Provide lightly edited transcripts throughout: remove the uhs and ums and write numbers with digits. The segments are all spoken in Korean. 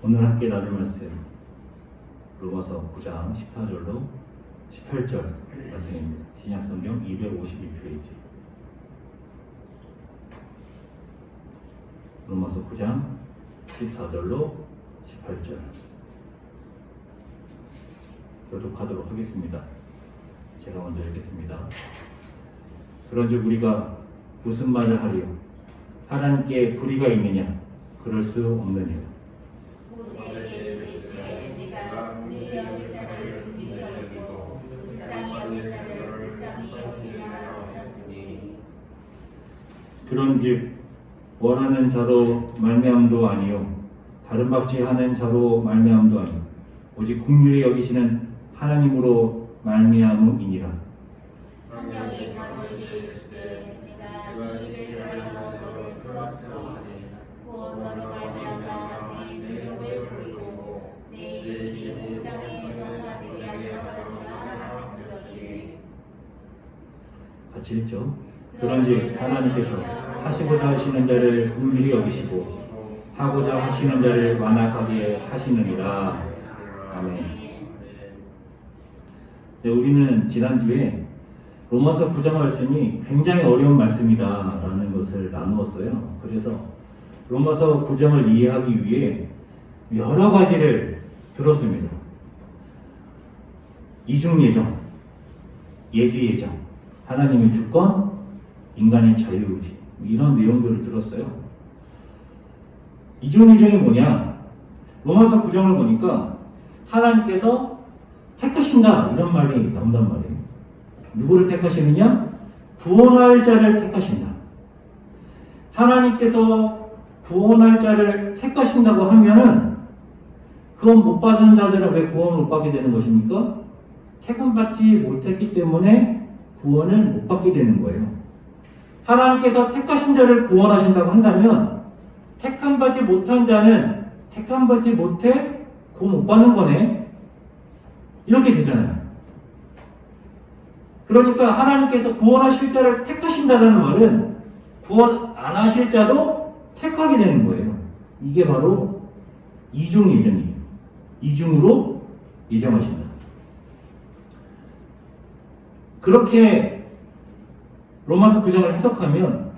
오늘 함께 나눌 말씀 로마서 9장 14절로 18절 말씀입니다. 신약성경 252페이지. 로마서 9장 14절로 18절 교독하도록 하겠습니다. 제가 먼저 읽겠습니다. 그런즉 우리가 무슨 말을 하리요? 하나님께 불의가 있느냐? 그럴 수 없느니라. 그런즉 원하는 자로 말미암도 아니요 다른 박지 하는 자로 말미암도 아니요 오직 긍휼히 여기시는 하나님으로 말미암음이니라. 성경이 너희에게 이르시되 내가 이 일을 하여 너를 세웠으니 곧 너를 말미암아 내 능력을 보이고 내 이름이 온 땅에 전파되게 하려 하노라 하셨으니. 같이 읽죠. 그런즉 하나님께서 하시고자 하시는 자를 긍휼히 여기시고 하고자 하시는 자를 완악하게 하시느니라. 아멘. 네, 우리는 지난주에 로마서 9장 말씀이 굉장히 어려운 말씀이다라는 것을 나누었어요. 그래서 로마서 9장을 이해하기 위해 여러 가지를 들었습니다. 이중예정, 예지예정, 하나님의 주권, 인간의 자유의지, 이런 내용들을 들었어요. 이중예정이 뭐냐? 로마서 9장을 보니까 하나님께서 택하신다 이런 말이 나온단 말이에요. 누구를 택하시느냐? 구원할 자를 택하신다. 하나님께서 구원할 자를 택하신다고 하면은 그건 못 받은 자들은 왜 구원을 못 받게 되는 것입니까? 택함받지 못했기 때문에 구원을 못 받게 되는 거예요. 하나님께서 택하신 자를 구원하신다고 한다면 택함받지 못한 자는 택함받지 못해 구원 못 받는 거네. 이렇게 되잖아요. 그러니까 하나님께서 구원하실 자를 택하신다는 말은 구원 안 하실 자도 택하게 되는 거예요. 이게 바로 이중 예정이에요. 이중으로 예정하신다. 그렇게 로마서 9장을 해석하면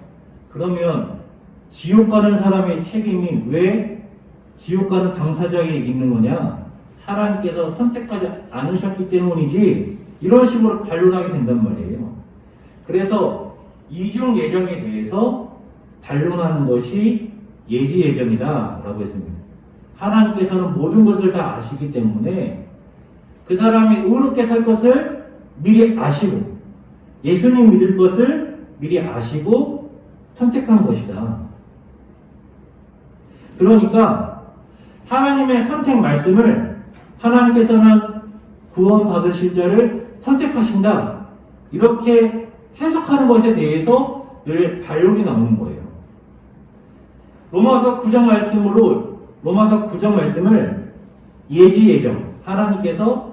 그러면 지옥 가는 사람의 책임이 왜 지옥 가는 당사자에게 있는 거냐? 하나님께서 선택하지 않으셨기 때문이지 이런 식으로 반론하게 된단 말이에요. 그래서 이중 예정에 대해서 반론하는 것이 예지 예정이다 라고 했습니다. 하나님께서는 모든 것을 다 아시기 때문에 그 사람이 의롭게 살 것을 미리 아시고 예수님 믿을 것을 미리 아시고 선택한 것이다. 그러니까 하나님의 선택 말씀을 하나님께서는 구원받으실 자를 선택하신다. 이렇게 해석하는 것에 대해서 늘 반론이 나오는 거예요. 로마서 9장 말씀을 예지 예정, 하나님께서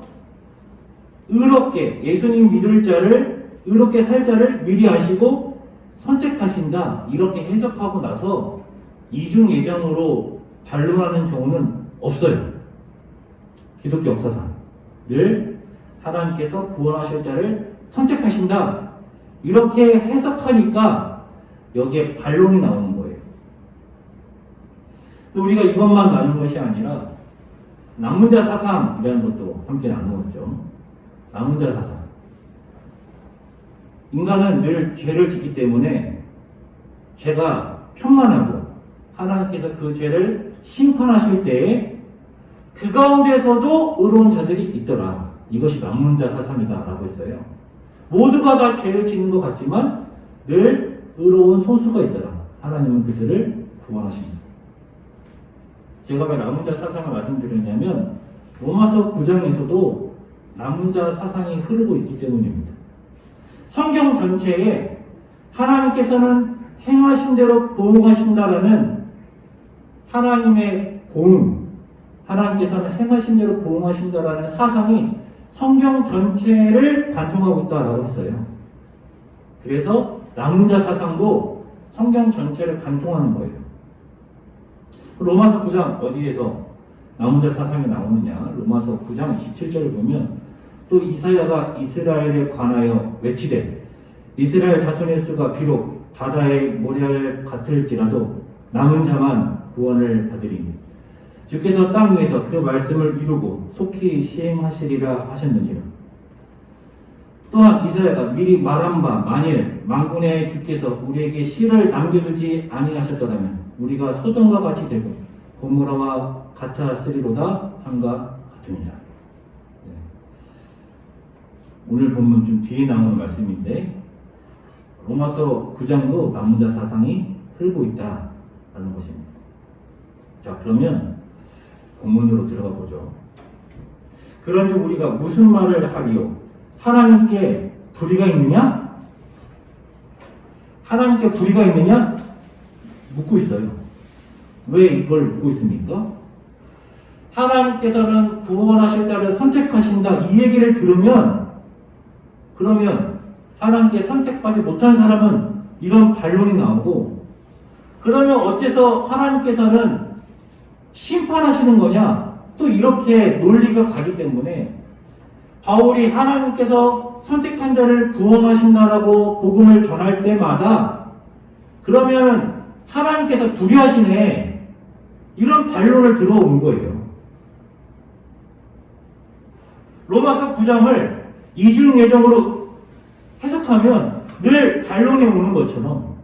의롭게 예수님 믿을 자를 의롭게 살 자를 미리 아시고 선택하신다. 이렇게 해석하고 나서 이중 예정으로 반론하는 경우는 없어요. 기독교 역사상 늘 하나님께서 구원하실 자를 선택하신다. 이렇게 해석하니까 여기에 반론이 나오는 거예요. 또 우리가 이것만 나눈 것이 아니라 남은 자 사상이라는 것도 함께 나누었죠. 남은 자 사상. 인간은 늘 죄를 짓기 때문에 죄가 평안하고 하나님께서 그 죄를 심판하실 때에 그 가운데서도 의로운 자들이 있더라. 이것이 남은 자 사상이다 라고 했어요. 모두가 다 죄를 짓는 것 같지만 늘 의로운 소수가 있더라. 하나님은 그들을 구원하십니다. 제가 왜 남은 자 사상을 말씀드리냐면 로마서 9장에서도 남은 자 사상이 흐르고 있기 때문입니다. 성경 전체에 하나님께서는 행하신 대로 보응하신다라는 하나님의 보응, 하나님께서는 행하신 대로 보응하신다라는 사상이 성경 전체를 관통하고 있다라고 했어요. 그래서 남은 자 사상도 성경 전체를 관통하는 거예요. 로마서 9장 어디에서 남은 자 사상이 나오느냐? 로마서 9장 27절을 보면 또 이사야가 이스라엘에 관하여 외치되 이스라엘 자손의 수가 비록 바다의 모래 같을지라도 남은 자만 구원을 받으리니 주께서 땅 위에서 그 말씀을 이루고 속히 시행하시리라 하셨느니라. 또한 이사야가 미리 말한 바 만일 만군의 주께서 우리에게 씨를 남겨두지 아니하셨더라면 우리가 소돔과 같이 되고 고모라와 같았으리로다 한가 같으니라. 네. 오늘 본문 좀 뒤에 나오는 말씀인데 로마서 9장도 남은 자 사상이 흐르고 있다라는 것입니다. 자, 그러면 본문으로 들어가 보죠. 그런즉 우리가 무슨 말을 하리요? 하나님께 불의가 있느냐? 하나님께 불의가 있느냐? 묻고 있어요. 왜 이걸 묻고 있습니까? 하나님께서는 구원하실 자를 선택하신다 이 얘기를 들으면 그러면 하나님께 선택받지 못한 사람은 이런 반론이 나오고 그러면 어째서 하나님께서는 심판하시는 거냐? 또 이렇게 논리가 가기 때문에 바울이 하나님께서 선택한 자를 구원하신다라고 복음을 전할 때마다 그러면 하나님께서 불의하시네 이런 반론을 들어온 거예요. 로마서 9장을 이중 예정으로 해석하면 늘 반론이 오는 것처럼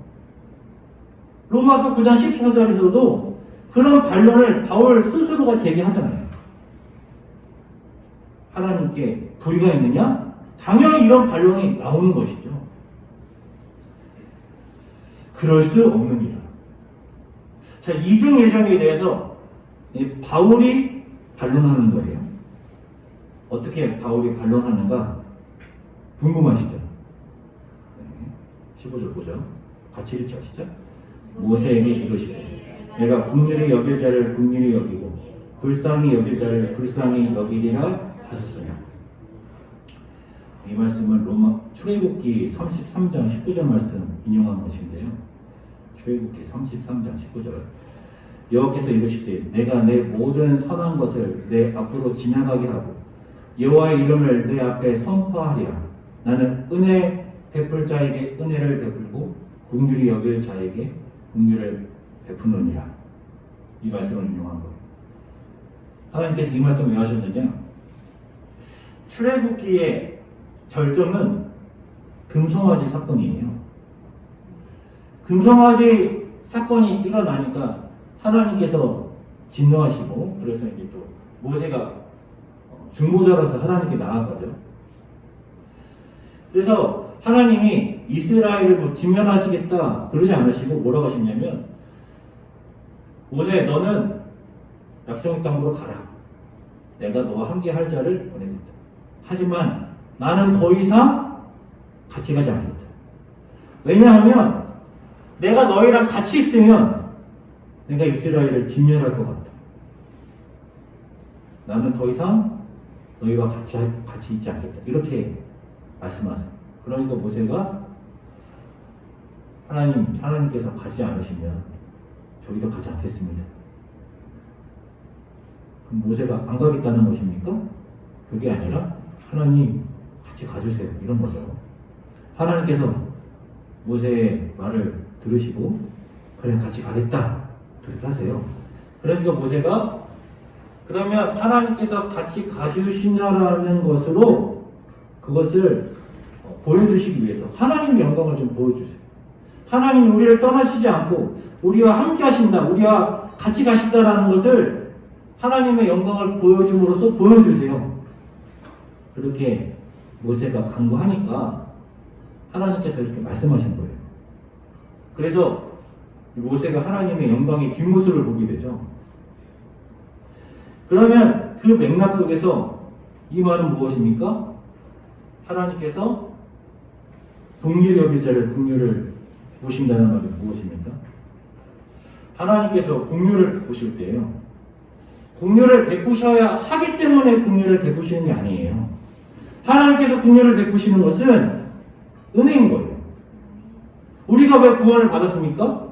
로마서 9장 14절에서도 그런 반론을 바울 스스로가 제기하잖아요. 하나님께 불의가 있느냐? 당연히 이런 반론이 나오는 것이죠. 그럴 수 없느니라. 자, 이중 예정에 대해서 바울이 반론하는 거예요. 어떻게 바울이 반론하는가 궁금하시죠? 15절 보죠. 같이 읽자시죠. 모세에게 이르시되 내가 긍휼히 여길 자를 긍휼히 여기고 불쌍히 여길 자를 불쌍히 여기리라 하셨으며. 이 말씀은 로마 출애굽기 33장 19절 말씀 인용한 것인데요. 출애굽기 33장 19절 여호와께서 이르시되 내가 내 모든 선한 것을 내 앞으로 지나가게 하고 여호와의 이름을 내 앞에 선포하리라. 나는 은혜 베풀 자에게 은혜를 베풀고 긍휼히 여길 자에게 긍휼을 베푸느니라. 이 말씀을 인용한 거예요. 하나님께서 이 말씀을 왜 하셨느냐? 출애굽기의 절정은 금송아지 사건이에요. 금송아지 사건이 일어나니까 하나님께서 진노하시고 그래서 이제 또 모세가 중보자로서 하나님께 나아가죠. 그래서 하나님이 이스라엘을 진멸하시겠다 그러지 않으시고 뭐라고 하셨냐면 모세 너는 약속의 땅으로 가라. 내가 너와 함께 할 자를 보내겠다. 하지만 나는 더 이상 같이 가지 않겠다. 왜냐하면 내가 너희랑 같이 있으면 내가 이스라엘을 진멸할 것 같다. 나는 더 이상 너희와 같이 있지 않겠다. 이렇게 말씀하세요. 그러니까 모세가 하나님께서 가지 않으시면 저희도 가지 않겠습니다. 그럼 모세가 안 가겠다는 것입니까? 그게 아니라 하나님 같이 가주세요. 이런 거죠. 하나님께서 모세의 말을 들으시고 그래 같이 가겠다. 그렇게 하세요. 그러니까 모세가 그러면 하나님께서 같이 가주신다라는 것으로 그것을 보여주시기 위해서 하나님의 영광을 좀 보여주세요. 하나님이 우리를 떠나시지 않고 우리와 함께 하신다. 우리와 같이 가신다라는 것을 하나님의 영광을 보여줌으로써 보여주세요. 그렇게 모세가 간구하니까 하나님께서 이렇게 말씀하신 거예요. 그래서 모세가 하나님의 영광의 뒷모습을 보게 되죠. 그러면 그 맥락 속에서 이 말은 무엇입니까? 하나님께서 긍휼히 여길 자를 긍휼을 보신다는 말이 무엇입니까? 하나님께서 긍휼을 베푸실 때요. 긍휼을 베푸셔야 하기 때문에 긍휼을 베푸시는 게 아니에요. 하나님께서 긍휼을 베푸시는 것은 은혜인 거예요. 우리가 왜 구원을 받았습니까?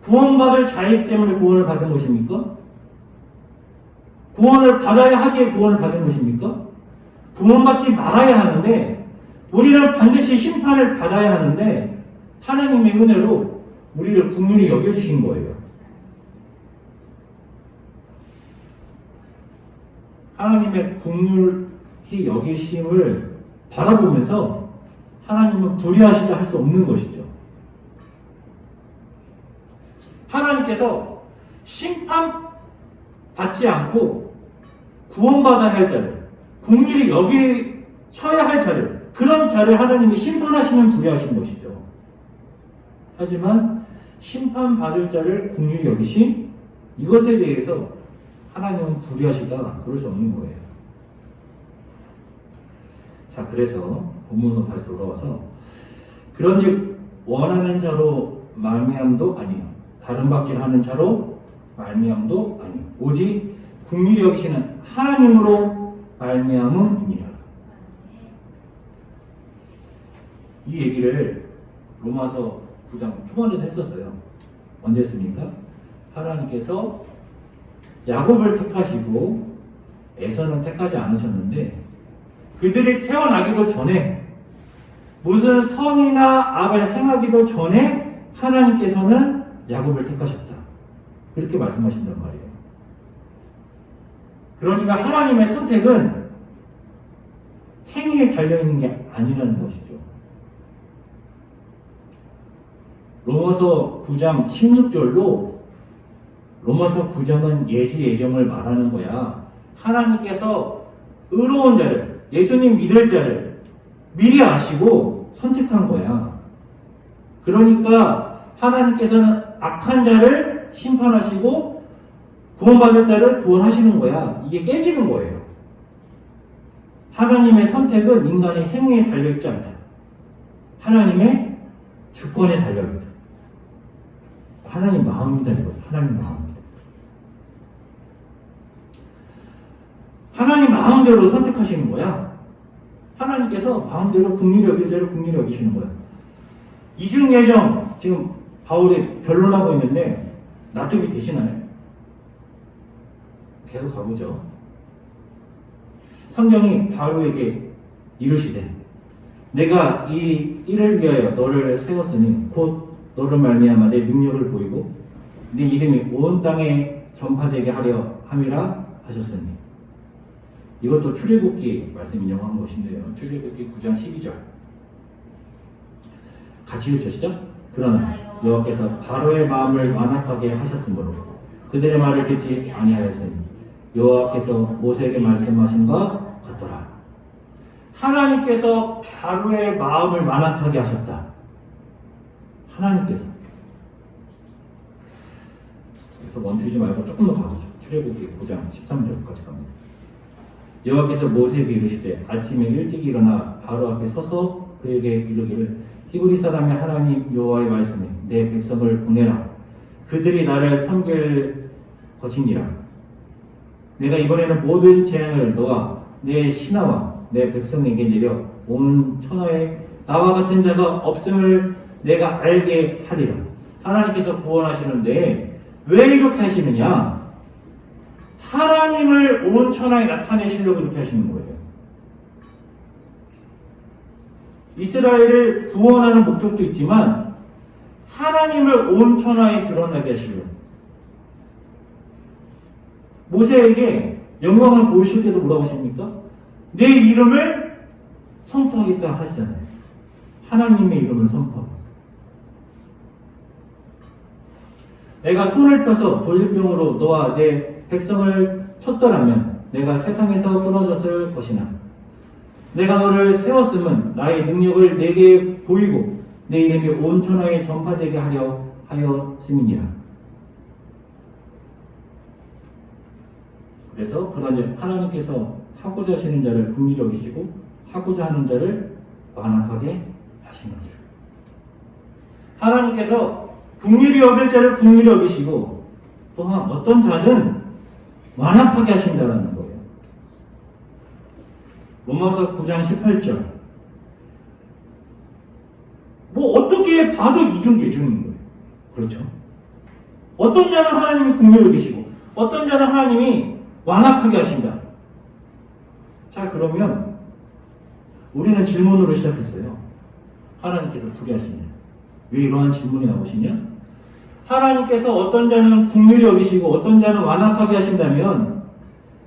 구원받을 자이기 때문에 구원을 받은 것입니까? 구원을 받아야 하기에 구원을 받은 것입니까? 구원받지 말아야 하는데 우리는 반드시 심판을 받아야 하는데 하나님의 은혜로 우리를 긍휼히 여겨주신 거예요. 하나님의 긍휼히 여기심을 바라보면서 하나님은 불의하시다 할 수 없는 것이죠. 하나님께서 심판받지 않고 구원받아야 할 자를, 긍휼히 여기셔야 할 자를, 그런 자를 하나님이 심판하시면 불의하신 것이죠. 하지만 심판받을 자를 긍휼히 여기신 이것에 대해서 하나님은 불의하시다 그럴 수 없는 거예요. 자, 그래서 본문으로 다시 돌아와서 그런즉 원하는 자로 말미암도 아니요 다른 박질하는 자로 말미암도 아니요 오직 긍휼히 여기시는 하나님으로 말미암음이니라. 이 얘기를 로마서 9장 초반에도 했었어요. 언제 했습니까? 하나님께서 야곱을 택하시고 에서는 택하지 않으셨는데 그들이 태어나기도 전에 무슨 선이나 악을 행하기도 전에 하나님께서는 야곱을 택하셨다. 그렇게 말씀하신단 말이에요. 그러니까 하나님의 선택은 행위에 달려있는 게 아니라는 것이죠. 로마서 9장 16절로 로마서 9장은 예정을 말하는 거야. 하나님께서 의로운 자를, 예수님 믿을 자를 미리 아시고 선택한 거야. 그러니까 하나님께서는 악한 자를 심판하시고 구원받을 자를 구원하시는 거야. 이게 깨지는 거예요. 하나님의 선택은 인간의 행위에 달려있지 않다. 하나님의 주권에 달려있다. 하나님 마음이다 이거죠. 하나님 마음이다. 하나님 마음대로 선택하시는 거야. 하나님께서 마음대로 긍휼히 여길 자를 긍휼히 여기시는 거야. 이중 예정 지금 바울이 변론하고 있는데 납득이 되시나요? 계속 가보죠. 성경이 바울에게 이르시되 내가 이 일을 위하여 너를 세웠으니 곧 너를 말미암아 내 능력을 보이고 네 이름이 온 땅에 전파되게 하려 함이라 하셨으니. 이것도 출애굽기 말씀 인용한 것인데요. 출애굽기 9장 12절 같이 읽으시죠? 그러나 여호와께서 바로의 마음을 완악하게 하셨으므로 그들의 말을 듣지 아니하였으니 여호와께서 모세에게 말씀하신 바 같더라. 하나님께서 바로의 마음을 완악하게 하셨다. 하나님께서. 그래서 멈추지 말고 조금 더 가보죠. 출애굽기 9장 13절까지 갑니다. 여호와께서 모세에게 이르시되 아침에 일찍 일어나 바로 앞에 서서 그에게 이르기를 히브리 사람의 하나님 여호와의 말씀에 내 백성을 보내라. 그들이 나를 섬길 것이니라. 내가 이번에는 모든 재앙을 너와 내 신하와 내 백성에게 내려 온 천하에 나와 같은 자가 없음을 내가 알게 하리라. 하나님께서 구원하시는데 왜 이렇게 하시느냐? 하나님을 온 천하에 나타내시려고 이렇게 하시는 거예요. 이스라엘을 구원하는 목적도 있지만 하나님을 온 천하에 드러나게 하시려고. 모세에게 영광을 보이실 때도 뭐라고 하십니까? 내 이름을 선포하겠다 하시잖아요. 하나님의 이름을 선포하고. 내가 손을 펴서 돌림병으로 너와 내 백성을 쳤더라면 내가 세상에서 끊어졌을 것이나 내가 너를 세웠음은 나의 능력을 내게 보이고 내 이름이 온 천하에 전파되게 하려 하였음이니라. 그래서 그런즉 하나님께서 하고자 하시는 자를 긍휼히 여기시고 하고자 하는 자를 완악하게 하시느니라. 하나님께서 긍휼히 여길 자를 긍휼히 여기시고 또한 어떤 자는 완악하게 하신다는 거예요. 로마서 9장 18절. 뭐 어떻게 봐도 이중계중인 거예요. 그렇죠? 어떤 자는 하나님이 긍휼히 여기시고 어떤 자는 하나님이 완악하게 하신다. 자, 그러면 우리는 질문으로 시작했어요. 하나님께서 어떻게 하시냐? 왜 이러한 질문이 나오시냐? 하나님께서 어떤 자는 긍휼히 여기시고 어떤 자는 완악하게 하신다면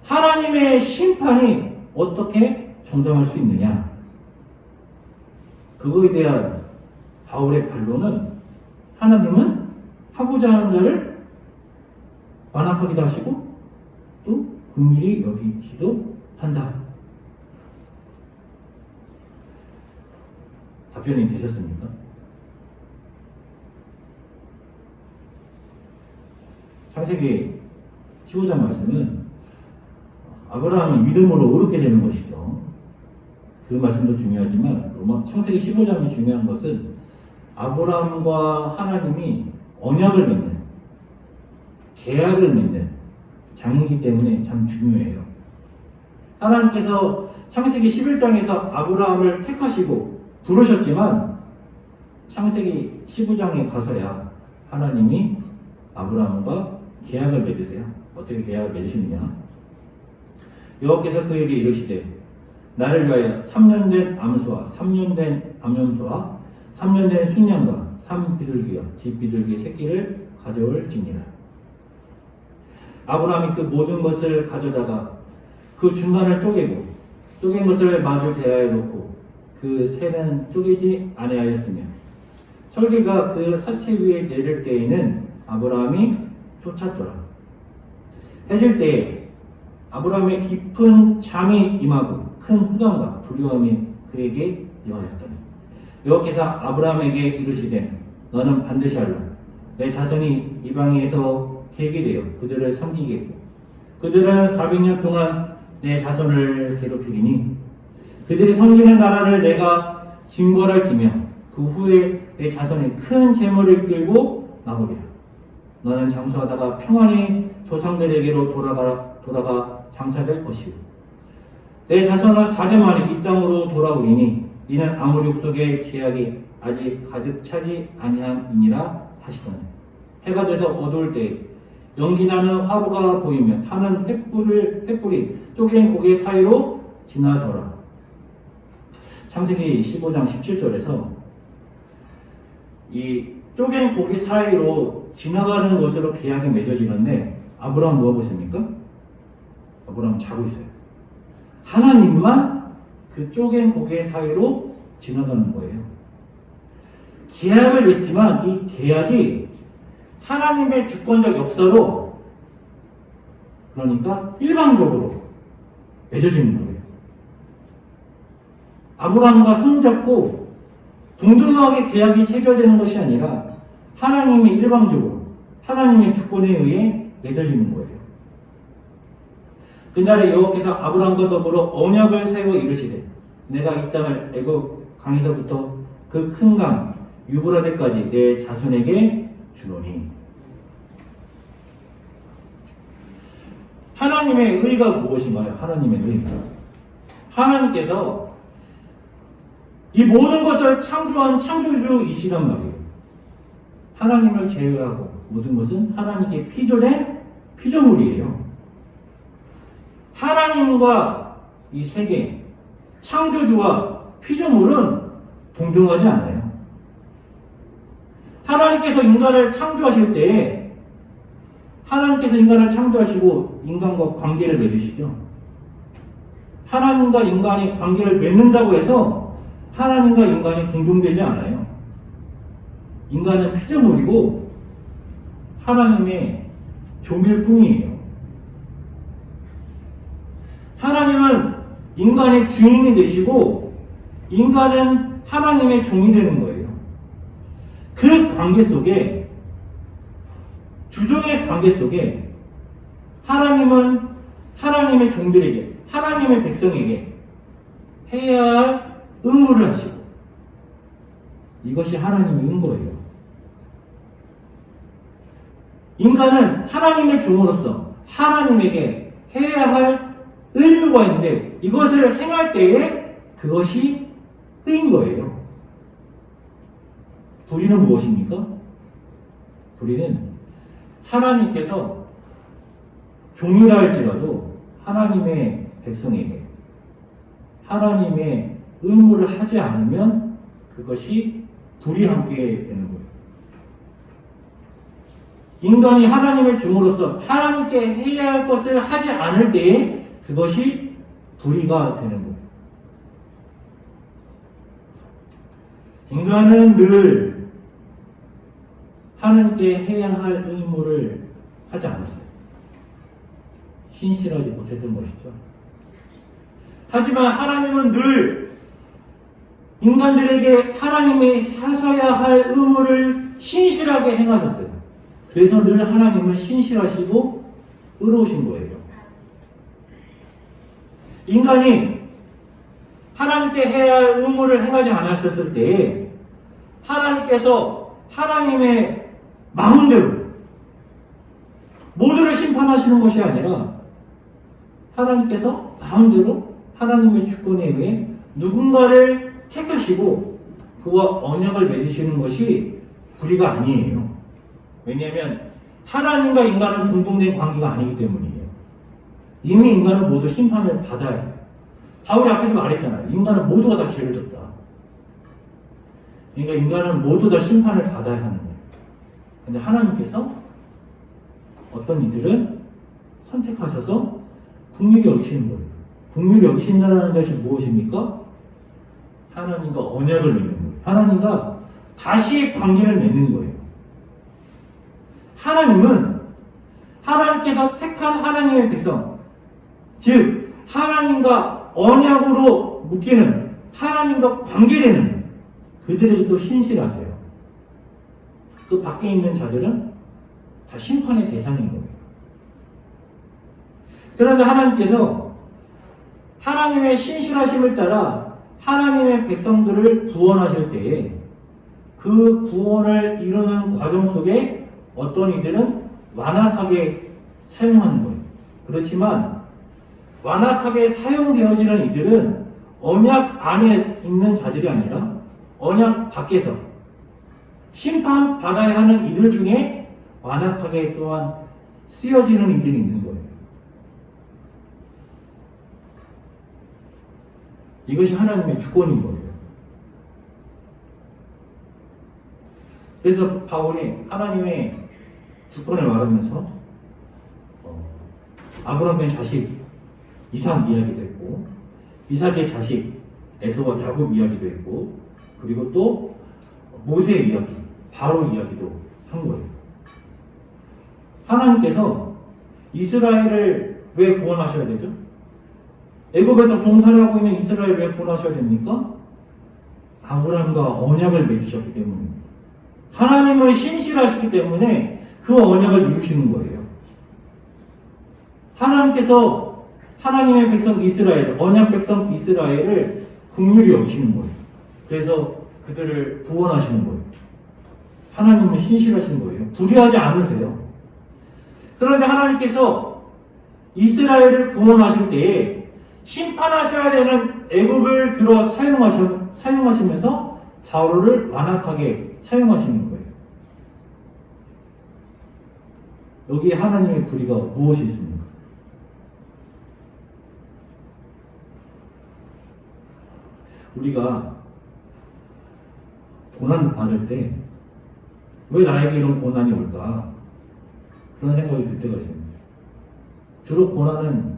하나님의 심판이 어떻게 정당할 수 있느냐? 그거에 대한 바울의 반론은 하나님은 하고자 하는 자를 완악하기도 하시고 또 긍휼히 여기기도 한다. 답변이 되셨습니까? 창세기 15장 말씀은 아브라함이 믿음으로 의롭게 되는 것이죠. 그 말씀도 중요하지만 창세기 15장이 중요한 것은 아브라함과 하나님이 언약을 맺는, 계약을 맺는 장이기 때문에 참 중요해요. 하나님께서 창세기 11장에서 아브라함을 택하시고 부르셨지만 창세기 15장에 가서야 하나님이 아브라함과 계약을 맺으세요. 어떻게 계약을 맺으시느냐? 여호와께서 그에게 이르시되 나를 위하여 3년 된 암소와 3년 된 암염소와 3년 된 순양과 3비둘기와 집비둘기 새끼를 가져올지니라. 아브라함이 그 모든 것을 가져다가 그 중간을 쪼개고 쪼갠 것을 마주 대하여 놓고 그 새는 쪼개지 아니하였으며 철기가 그 사체 위에 내릴 때에는 아브라함이 쫓았더라. 해질 때에 아브라함의 깊은 잠이 임하고 큰 흑암과 두려움이 그에게 임하였더니 여호와께서 아브라함에게 이르시되 너는 반드시 알라. 내 자손이 이방에서 계기되어 그들을 섬기겠고 그들은 400년 동안 내 자손을 괴롭히리니 그들이 섬기는 나라를 내가 징벌할지며 그 후에 내 자손이 큰 재물을 끌고 나오리라. 너는 장수하다가 평안히 조상들에게로 돌아가 장사될 것이고 내 자손은 4년 만에 이 땅으로 돌아오리니 이는 아모리 속의 죄악이 아직 가득 차지 아니함이니라 하시더니 해가 져서 어두울 때 연기나는 화로가 보이며 타는 횃불이 쪼갠 고개 사이로 지나더라. 창세기 15장 17절에서 이 쪼갠 고개 사이로 지나가는 것으로 계약이 맺어지는데 아브라함 뭐 하고 있습니까? 아브라함 자고 있어요. 하나님만 그 쪼갠 고개 사이로 지나가는 거예요. 계약을 맺지만 이 계약이 하나님의 주권적 역사로 그러니까 일방적으로 맺어지는 거예요. 아브라함과 손잡고 동등하게 계약이 체결되는 것이 아니라 하나님의 일방적으로 하나님의 주권에 의해 맺어지는 거예요. 그날에 여호와께서 아브라함과 더불어 언약을 세워 이르시되 내가 이 땅을 애굽 강에서부터 그 큰 강 유브라데까지 내 자손에게 주노니. 하나님의 의가 무엇인가요? 하나님의 의. 하나님께서 이 모든 것을 창조한 창조주이시란 말이에요. 하나님을 제외하고 모든 것은 하나님께 피조된 피조물이에요. 하나님과 이 세계, 창조주와 피조물은 동등하지 않아요. 하나님께서 인간을 창조하실 때에 하나님께서 인간을 창조하시고 인간과 관계를 맺으시죠. 하나님과 인간이 관계를 맺는다고 해서 하나님과 인간이 동등되지 않아요. 인간은 피조물이고 하나님의 종일 뿐이에요. 하나님은 인간의 주인이 되시고 인간은 하나님의 종이 되는 거예요. 그 관계 속에 주종의 관계 속에 하나님은 하나님의 종들에게 하나님의 백성에게 해야 할 의무를 하시고 이것이 하나님의 의무예요. 인간은 하나님의 종으로서 하나님에게 해야 할 의무가 있는데 이것을 행할 때에 그것이 의인 거예요. 불의는 무엇입니까? 불의는 하나님께서 종이라 할지라도 하나님의 백성에게 하나님의 의무를 하지 않으면 그것이 불이 함께 되는 거예요. 인간이 하나님의 종으로서 하나님께 해야 할 것을 하지 않을 때에 그것이 불의가 되는 거예요. 인간은 늘 하나님께 해야 할 의무를 하지 않았어요. 신실하지 못했던 것이죠. 하지만 하나님은 늘 인간들에게 하나님이 하셔야 할 의무를 신실하게 행하셨어요. 그래서 늘 하나님은 신실하시고 의로우신 거예요. 인간이 하나님께 해야 할 의무를 행하지 않으셨을 때에 하나님께서 하나님의 마음대로 모두를 심판하시는 것이 아니라 하나님께서 마음대로 하나님의 주권에 의해 누군가를 택하시고 그와 언약을 맺으시는 것이 불의가 아니에요. 왜냐하면 하나님과 인간은 동등된 관계가 아니기 때문이에요. 이미 인간은 모두 심판을 받아야 해요. 바울이 앞에서 말했잖아요. 인간은 모두가 다 죄를 졌다. 그러니까 인간은 모두 다 심판을 받아야 하는 거예요. 근데 하나님께서 어떤 이들은 선택하셔서 긍휼히 여기시는 거예요. 긍휼히 여기신다는 것이 무엇입니까? 하나님과 언약을 맺는 거예요. 하나님과 다시 관계를 맺는 거예요. 하나님은 하나님께서 택한 하나님의 백성, 즉 하나님과 언약으로 묶이는 하나님과 관계되는 그들에게도 신실하세요. 그 밖에 있는 자들은 다 심판의 대상인 거예요. 그런데 하나님께서 하나님의 신실하심을 따라 하나님의 백성들을 구원하실 때에 그 구원을 이루는 과정 속에 어떤 이들은 완악하게 사용하는 거예요. 그렇지만 완악하게 사용되어지는 이들은 언약 안에 있는 자들이 아니라 언약 밖에서 심판받아야 하는 이들 중에 완악하게 또한 쓰여지는 이들이 있는 거예요. 이것이 하나님의 주권인 거예요. 그래서 바울이 하나님의 주권을 말하면서 아브라함의 자식 이삭 이야기도 했고 이삭의 자식 에서와 야곱 이야기도 했고 그리고 또 모세 이야기, 바로 이야기도 한 거예요. 하나님께서 이스라엘을 왜 구원하셔야 되죠? 애굽에서 종살이 하고 있는 이스라엘을 왜 구원하셔야 됩니까? 아브라함과 언약을 맺으셨기 때문입니다. 하나님은 신실하시기 때문에 그 언약을 이루시는 거예요. 하나님께서 하나님의 백성 이스라엘, 언약 백성 이스라엘을 긍휼히 여기시는 거예요. 그래서 그들을 구원하시는 거예요. 하나님은 신실하신 거예요. 불의하지 않으세요. 그런데 하나님께서 이스라엘을 구원하실 때에 심판하셔야 되는 애굽을 들어 사용하시면서 바로를 완악하게 사용하시는 거예요. 여기에 하나님의 불의가 무엇이 있습니까? 우리가 고난을 받을 때 왜 나에게 이런 고난이 올까? 그런 생각이 들 때가 있습니다. 주로 고난은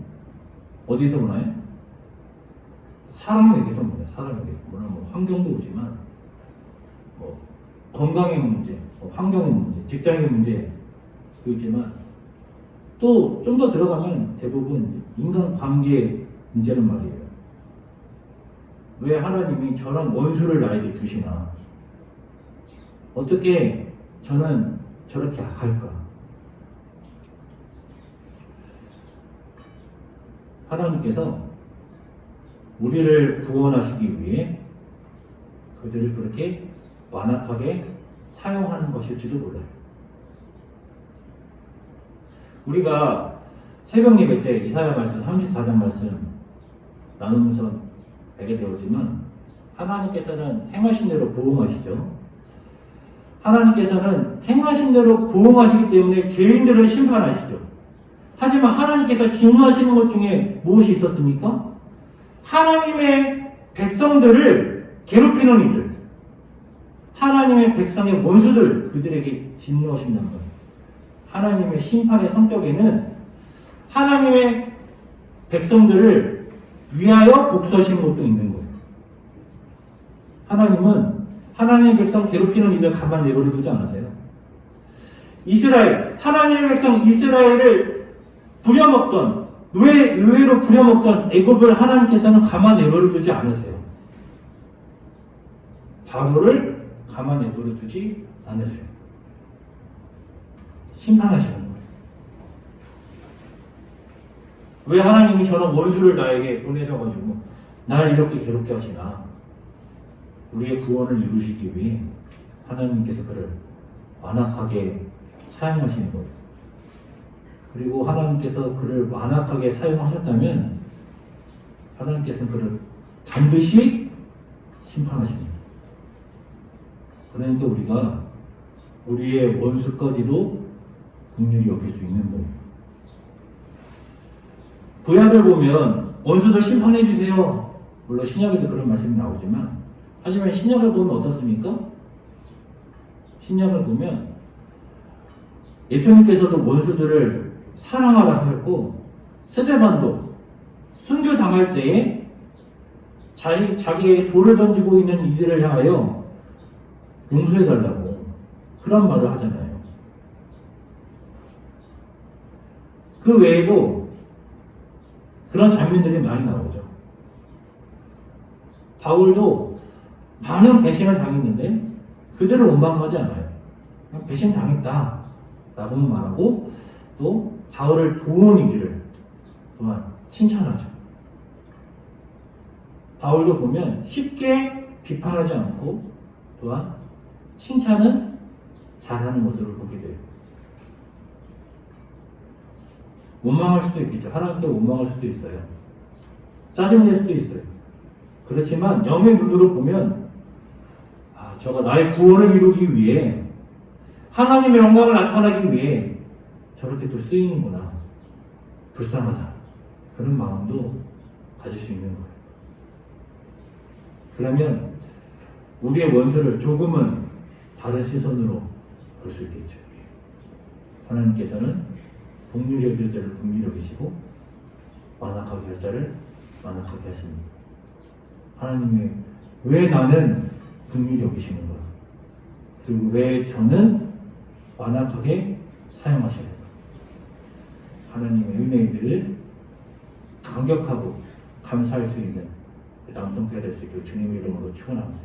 어디서 오나요? 사람에게서 옵니다. 사람에게서. 물론 환경도 오지만 건강의 문제, 환경의 문제, 직장의 문제도 있지만 또 좀 더 들어가면 대부분 인간관계 문제는 말이에요. 왜 하나님이 저런 원수를 나에게 주시나? 어떻게 저는 저렇게 악할까? 하나님께서 우리를 구원하시기 위해 그들을 그렇게 완악하게 사용하는 것일지도 몰라요. 우리가 새벽 예배 때 이사야 말씀 34장 말씀 나누면서 알게 되었지만 하나님께서는 행하신 대로 보응하시죠. 하나님께서는 행하신 대로 보응하시기 때문에 죄인들을 심판하시죠. 하지만 하나님께서 진노하시는 것 중에 무엇이 있었습니까? 하나님의 백성들을 괴롭히는 이들, 하나님의 백성의 원수들, 그들에게 진노하신다는 거예요. 하나님의 심판의 성격에는 하나님의 백성들을 위하여 복수하시는 것도 있는 거예요. 하나님은 하나님의 백성 괴롭히는 이들 가만 내버려 두지 않으세요. 이스라엘, 하나님의 백성 이스라엘을 부려먹던, 의외로 부려먹던 애굽을 하나님께서는 가만 내버려 두지 않으세요. 바로를 가만 내버려 두지 않으세요. 심판하시는 거예요. 왜 하나님이 저런 원수를 나에게 보내셔가지고 날 이렇게 괴롭게 하시나? 우리의 구원을 이루시기 위해 하나님께서 그를 완악하게 사용하시는 거예요. 그리고 하나님께서 그를 완악하게 사용하셨다면 하나님께서는 그를 반드시 심판하십니다. 그러니까 우리가 우리의 원수까지도 긍휼히 여길 수 있는 거예요. 구약을 보면 원수들 심판해 주세요. 물론 신약에도 그런 말씀이 나오지만, 하지만 신약을 보면 어떻습니까? 신약을 보면 예수님께서도 원수들을 사랑하라 하셨고, 스데반도 순교 당할 때에 자기에게 돌을 던지고 있는 이들을 향하여 용서해 달라고 그런 말을 하잖아요. 그 외에도 그런 장면들이 많이 나오죠. 바울도 많은 배신을 당했는데 그들을 원망하지 않아요. 그냥 배신 당했다 라고 말하고, 또 바울을 도운 이들을 또한 칭찬하죠. 바울도 보면 쉽게 비판하지 않고 또한 칭찬은 잘하는 모습을 보게 돼요. 원망할 수도 있겠죠. 하나님께 원망할 수도 있어요. 짜증낼 수도 있어요. 그렇지만 영의 눈으로 보면 저가 나의 구원을 이루기 위해, 하나님의 영광을 나타나기 위해 저렇게 또 쓰이는구나, 불쌍하다, 그런 마음도 가질 수 있는 거예요. 그러면 우리의 원수를 조금은 다른 시선으로 볼 수 있겠죠. 하나님께서는 긍휼히 여길 자를 긍휼히 여기시고 완악하게 할 자를 완악하게 하십니다. 하나님이 왜 나는 긍휼히 여기시는가, 그리고 왜 저는 완악하게 사용하시는가, 하나님의 은혜를 감격하고 감사할 수 있는 남성태가 될 수 있기를 주님의 이름으로 축원합니다.